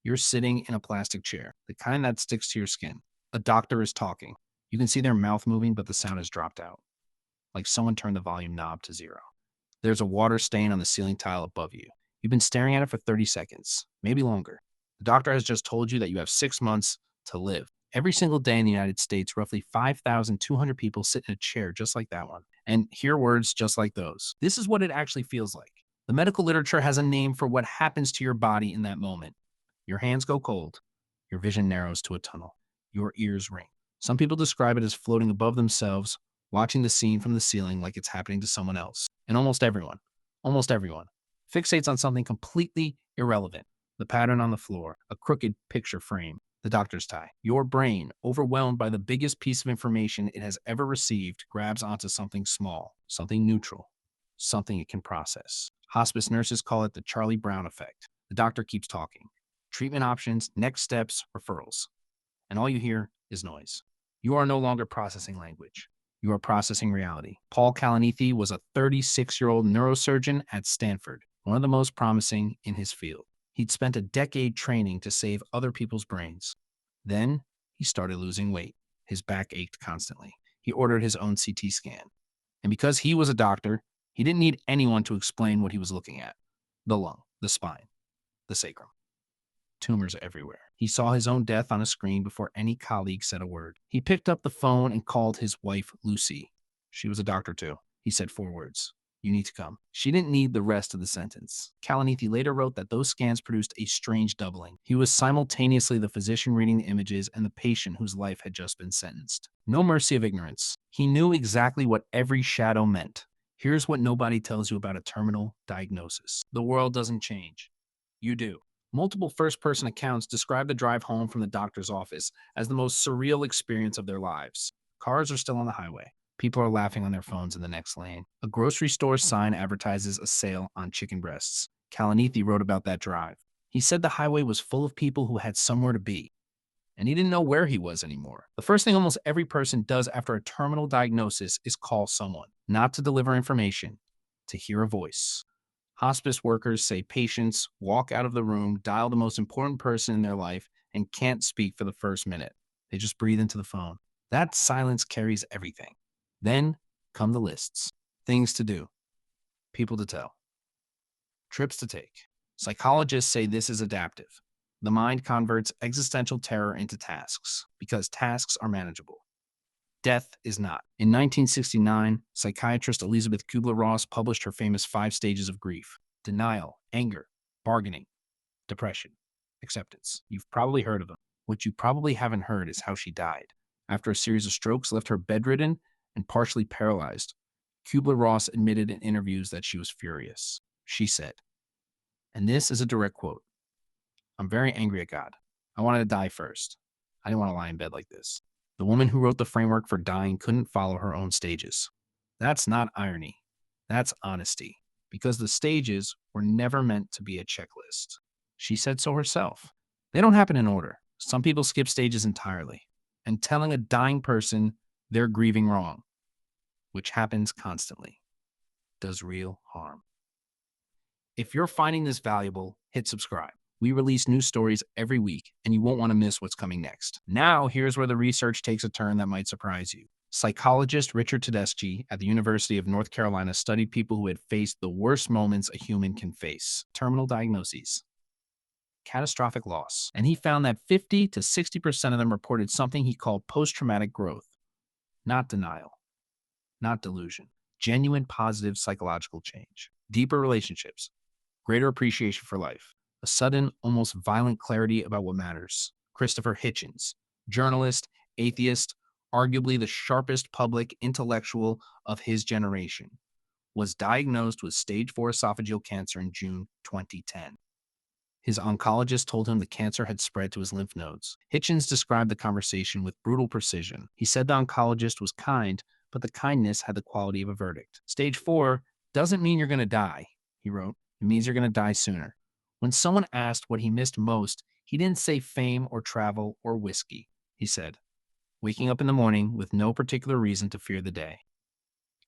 You're sitting in a plastic chair, the kind that sticks to your skin. A doctor is talking. You can see their mouth moving, but the sound has dropped out, like someone turned the volume knob to zero. There's a water stain on the ceiling tile above you. You've been staring at it for 30 seconds, maybe longer. The doctor has just told you that you have 6 months to live. Every single day in the United States, roughly 5,200 people sit in a chair just like that one and hear words just like those. This is what it actually feels like. The medical literature has a name for what happens to your body in that moment. Your hands go cold. Your vision narrows to a tunnel. Your ears ring. Some people describe it as floating above themselves, watching the scene from the ceiling like it's happening to someone else. And almost everyone, fixates on something completely irrelevant. The pattern on the floor, a crooked picture frame, the doctor's tie. Your brain, overwhelmed by the biggest piece of information it has ever received, grabs onto something small, something neutral, something it can process. Hospice nurses call it the Charlie Brown effect. The doctor keeps talking. Treatment options, next steps, referrals. And all you hear is noise. You are no longer processing language. You are processing reality. Paul Kalanithi was a 36-year-old neurosurgeon at Stanford, one of the most promising in his field. He'd spent a decade training to save other people's brains. Then he started losing weight. His back ached constantly. He ordered his own CT scan. And because he was a doctor, he didn't need anyone to explain what he was looking at. The lung, the spine, the sacrum. Tumors everywhere. He saw his own death on a screen before any colleague said a word. He picked up the phone and called his wife, Lucy. She was a doctor too. He said 4 words. You need to come. She didn't need the rest of the sentence. Kalanithi later wrote that those scans produced a strange doubling. He was simultaneously the physician reading the images and the patient whose life had just been sentenced. No mercy of ignorance. He knew exactly what every shadow meant. Here's what nobody tells you about a terminal diagnosis. The world doesn't change. You do. Multiple first-person accounts describe the drive home from the doctor's office as the most surreal experience of their lives. Cars are still on the highway. People are laughing on their phones in the next lane. A grocery store sign advertises a sale on chicken breasts. Kalanithi wrote about that drive. He said the highway was full of people who had somewhere to be, and he didn't know where he was anymore. The first thing almost every person does after a terminal diagnosis is call someone, not to deliver information, to hear a voice. Hospice workers say patients walk out of the room, dial the most important person in their life, and can't speak for the first minute. They just breathe into the phone. That silence carries everything. Then come the lists. Things to do. People to tell. Trips to take. Psychologists say this is adaptive. The mind converts existential terror into tasks because tasks are manageable. Death is not. In 1969, psychiatrist Elizabeth Kubler-Ross published her famous 5 stages of grief: denial, anger, bargaining, depression, acceptance. You've probably heard of them. What you probably haven't heard is how she died. After a series of strokes left her bedridden and partially paralyzed, Kubler-Ross admitted in interviews that she was furious. She said, and this is a direct quote, "I'm very angry at God. I wanted to die first. I didn't want to lie in bed like this." The woman who wrote the framework for dying couldn't follow her own stages. That's not irony. That's honesty. Because the stages were never meant to be a checklist. She said so herself. They don't happen in order. Some people skip stages entirely. And telling a dying person they're grieving wrong, which happens constantly, does real harm. If you're finding this valuable, hit subscribe. We release new stories every week, and you won't want to miss what's coming next. Now, here's where the research takes a turn that might surprise you. Psychologist Richard Tedeschi at the University of North Carolina studied people who had faced the worst moments a human can face: terminal diagnoses, catastrophic loss. And he found that 50 to 60% of them reported something he called post-traumatic growth. Not denial, not delusion. Genuine positive psychological change. Deeper relationships. Greater appreciation for life. A sudden, almost violent clarity about what matters. Christopher Hitchens, journalist, atheist, arguably the sharpest public intellectual of his generation, was diagnosed with stage 4 esophageal cancer in June 2010. His oncologist told him the cancer had spread to his lymph nodes. Hitchens described the conversation with brutal precision. He said the oncologist was kind, but the kindness had the quality of a verdict. Stage 4 doesn't mean you're going to die, he wrote. It means you're going to die sooner. When someone asked what he missed most, he didn't say fame or travel or whiskey. He said, waking up in the morning with no particular reason to fear the day.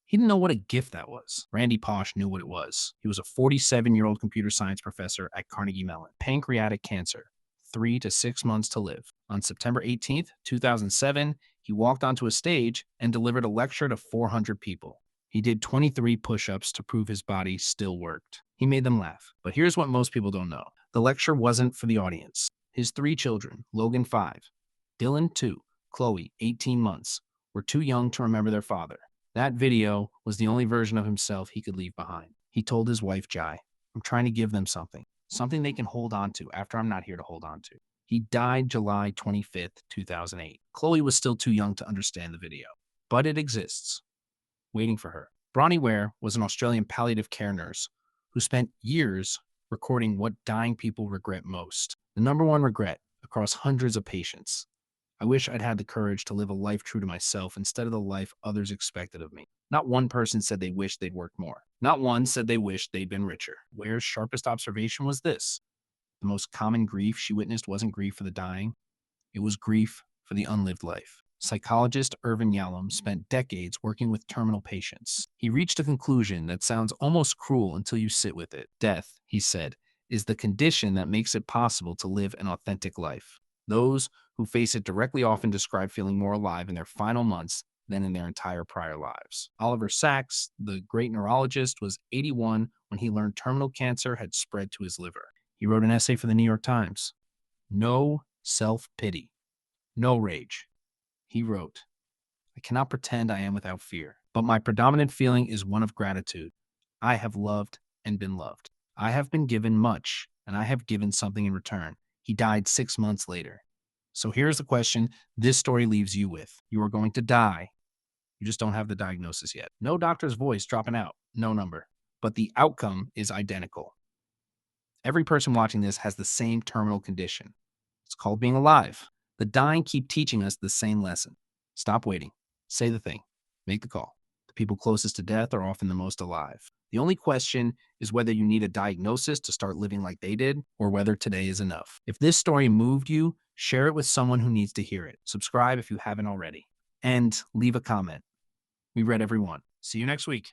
He didn't know what a gift that was. Randy Pausch knew what it was. He was a 47-year-old computer science professor at Carnegie Mellon. Pancreatic cancer, 3 to 6 months to live. On September 18th, 2007, he walked onto a stage and delivered a lecture to 400 people. He did 23 push-ups to prove his body still worked. He made them laugh. But here's what most people don't know. The lecture wasn't for the audience. His 3 children, Logan 5, Dylan 2, Chloe 18 months, were too young to remember their father. That video was the only version of himself he could leave behind. He told his wife, Jai, I'm trying to give them something they can hold on to after I'm not here to hold on to. He died July 25th, 2008. Chloe was still too young to understand the video, but it exists, waiting for her. Bronnie Ware was an Australian palliative care nurse who spent years recording what dying people regret most. The number one regret across hundreds of patients. I wish I'd had the courage to live a life true to myself instead of the life others expected of me. Not one person said they wished they'd worked more. Not one said they wished they'd been richer. Ware's sharpest observation was this. The most common grief she witnessed wasn't grief for the dying. It was grief for the unlived life. Psychologist Irvin Yalom spent decades working with terminal patients. He reached a conclusion that sounds almost cruel until you sit with it. Death, he said, is the condition that makes it possible to live an authentic life. Those who face it directly often describe feeling more alive in their final months than in their entire prior lives. Oliver Sacks, the great neurologist, was 81 when he learned terminal cancer had spread to his liver. He wrote an essay for the New York Times. No self-pity, no rage. He wrote, I cannot pretend I am without fear, but my predominant feeling is one of gratitude. I have loved and been loved. I have been given much, and I have given something in return. He died 6 months later. So here's the question this story leaves you with. You are going to die. You just don't have the diagnosis yet. No doctor's voice dropping out, no number. But the outcome is identical. Every person watching this has the same terminal condition. It's called being alive. The dying keep teaching us the same lesson. Stop waiting. Say the thing. Make the call. The people closest to death are often the most alive. The only question is whether you need a diagnosis to start living like they did, or whether today is enough. If this story moved you, share it with someone who needs to hear it. Subscribe if you haven't already. And leave a comment. We read every one. See you next week.